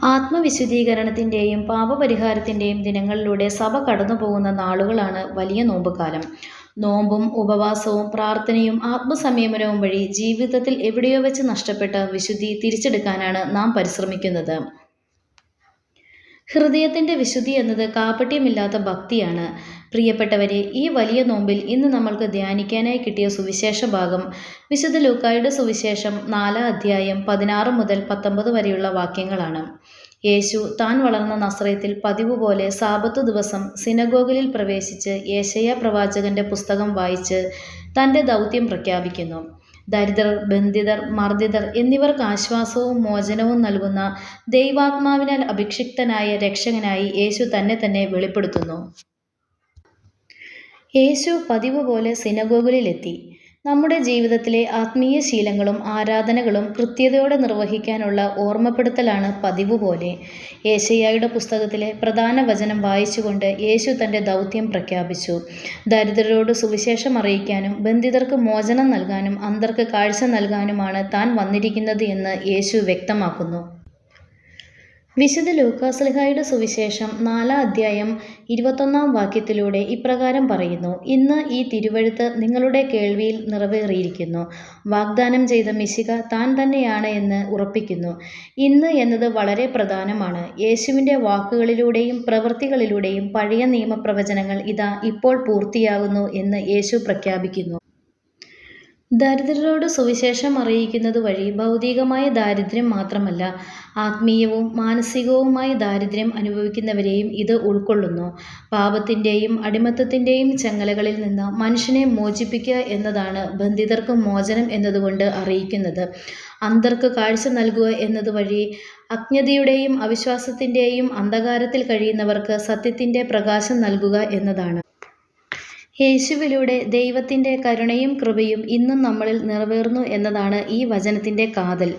ആത്മവിശുദ്ധീകരണത്തിൻ്റെയും പാപപരിഹാരത്തിൻ്റെയും ദിനങ്ങളിലൂടെ സഭ കടന്നുപോകുന്ന നാളുകളാണ് വലിയ നോമ്പുകാലം. നോമ്പും ഉപവാസവും പ്രാർത്ഥനയും ആത്മസംയമനവും വഴി ജീവിതത്തിൽ എവിടെയോ വെച്ച് നഷ്ടപ്പെട്ട വിശുദ്ധി തിരിച്ചെടുക്കാനാണ് നാം പരിശ്രമിക്കുന്നത്. ഹൃദയത്തിൻ്റെ വിശുദ്ധി എന്നത് കാപട്യമില്ലാത്ത ഭക്തിയാണ്. പ്രിയപ്പെട്ടവരെ, ഈ വലിയ നോമ്പിൽ ഇന്ന് നമ്മൾക്ക് ധ്യാനിക്കാനായി കിട്ടിയ സുവിശേഷ ഭാഗം വിശുദ്ധ ലൂക്കായുടെ സുവിശേഷം 4 അധ്യായം 16 മുതൽ 19 വരെയുള്ള വാക്യങ്ങളാണ്. യേശു താൻ വളർന്ന നസ്രയത്തിൽ പതിവ് പോലെ സാബത്ത് ദിവസം സിനഗോഗിൽ പ്രവേശിച്ച് യെശയ്യാ പ്രവാചകന്റെ പുസ്തകം വായിച്ച് തൻ്റെ ദൗത്യം പ്രഖ്യാപിക്കുന്നു. ദരിദ്രർ, ബന്ധിതർ, മർദ്ദിതർ എന്നിവർക്ക് ആശ്വാസവും മോചനവും നൽകുന്ന ദൈവാത്മാവിനാൽ അഭിഷിക്തനായ രക്ഷകനായി യേശു തന്നെ വെളിപ്പെടുത്തുന്നു. യേശു പതിവ് പോലെ സിനഗോഗിലെത്തി. നമ്മുടെ ജീവിതത്തിലെ ആത്മീയ ശീലങ്ങളും ആരാധനകളും കൃത്യതയോടെ നിർവഹിക്കാനുള്ള ഓർമ്മപ്പെടുത്തലാണ് പതിവ് പോലെ. യെശയ്യായുടെ പുസ്തകത്തിലെ പ്രധാന വചനം വായിച്ചുകൊണ്ട് യേശു തൻ്റെ ദൗത്യം പ്രഖ്യാപിച്ചു. ദരിദ്രരോട് സുവിശേഷം അറിയിക്കാനും ബന്ധിതർക്ക് മോചനം നൽകാനും അന്ധർക്ക് കാഴ്ച നൽകാനുമാണ് താൻ വന്നിരിക്കുന്നത് എന്ന് യേശു വ്യക്തമാക്കുന്നു. വിശുദ്ധ ലൂക്കാശ്ലീഹായുടെ സുവിശേഷം 4 അധ്യായം 21 വാക്യത്തിലൂടെ ഇപ്രകാരം പറയുന്നു: ഇന്ന് ഈ തിരുവെഴുത്ത് നിങ്ങളുടെ കേൾവിയിൽ നിറവേറിയിരിക്കുന്നു. വാഗ്ദാനം ചെയ്ത മിശിഹ താൻ തന്നെയാണ് എന്ന് ഉറപ്പിക്കുന്നു. ഇന്ന് എന്നത് വളരെ പ്രധാനമാണ്. യേശുവിൻ്റെ വാക്കുകളിലൂടെയും പ്രവൃത്തികളിലൂടെയും പഴയ നിയമപ്രവചനങ്ങൾ ഇതാ ഇപ്പോൾ പൂർത്തിയാകുന്നു എന്ന് യേശു പ്രഖ്യാപിക്കുന്നു. ദരിദ്രരോട് സുവിശേഷം അറിയിക്കുന്നത് വഴി ഭൗതികമായ ദാരിദ്ര്യം മാത്രമല്ല, ആത്മീയവും മാനസികവുമായ ദാരിദ്ര്യം അനുഭവിക്കുന്നവരെയും ഇത് ഉൾക്കൊള്ളുന്നു. പാപത്തിൻ്റെയും അടിമത്തത്തിൻ്റെയും ചങ്ങലകളിൽ നിന്ന് മനുഷ്യനെ മോചിപ്പിക്കുക എന്നതാണ് ബന്ധിതർക്ക് മോചനം എന്നതുകൊണ്ട് അറിയിക്കുന്നത്. അന്ധർക്ക് കാഴ്ച നൽകുക എന്നതുവഴി അജ്ഞതയുടെയും അവിശ്വാസത്തിൻ്റെയും അന്ധകാരത്തിൽ കഴിയുന്നവർക്ക് സത്യത്തിൻ്റെ പ്രകാശം നൽകുക എന്നതാണ്. യേശുവിലൂടെ ദൈവത്തിൻ്റെ കരുണയും കൃപയും ഇന്നും നമ്മളിൽ നിറവേറുന്നു എന്നതാണ് ഈ വചനത്തിൻ്റെ കാതൽ.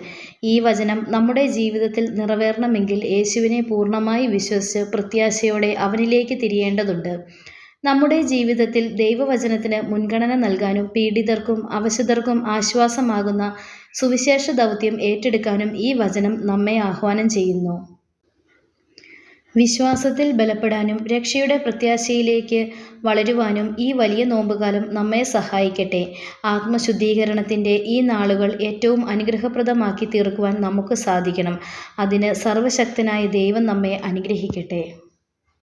ഈ വചനം നമ്മുടെ ജീവിതത്തിൽ നിറവേറണമെങ്കിൽ യേശുവിനെ പൂർണ്ണമായി വിശ്വസിച്ച് പ്രത്യാശയോടെ അവനിലേക്ക് തിരിയേണ്ടതുണ്ട്. നമ്മുടെ ജീവിതത്തിൽ ദൈവവചനത്തിന് മുൻഗണന നൽകാനും പീഡിതർക്കും അവശതർക്കും ആശ്വാസമാകുന്ന സുവിശേഷ ദൗത്യം ഏറ്റെടുക്കാനും ഈ വചനം നമ്മെ ആഹ്വാനം ചെയ്യുന്നു. വിശ്വാസത്തിൽ ബലപ്പെടാനും രക്ഷയുടെ പ്രത്യാശയിലേക്ക് വളരുവാനും ഈ വലിയ നോമ്പുകാലം നമ്മെ സഹായിക്കട്ടെ. ആത്മശുദ്ധീകരണത്തിൻ്റെ ഈ നാളുകൾ ഏറ്റവും അനുഗ്രഹപ്രദമാക്കി തീർക്കുവാൻ നമുക്ക് സാധിക്കണം. അതിന് സർവശക്തനായ ദൈവം നമ്മെ അനുഗ്രഹിക്കട്ടെ.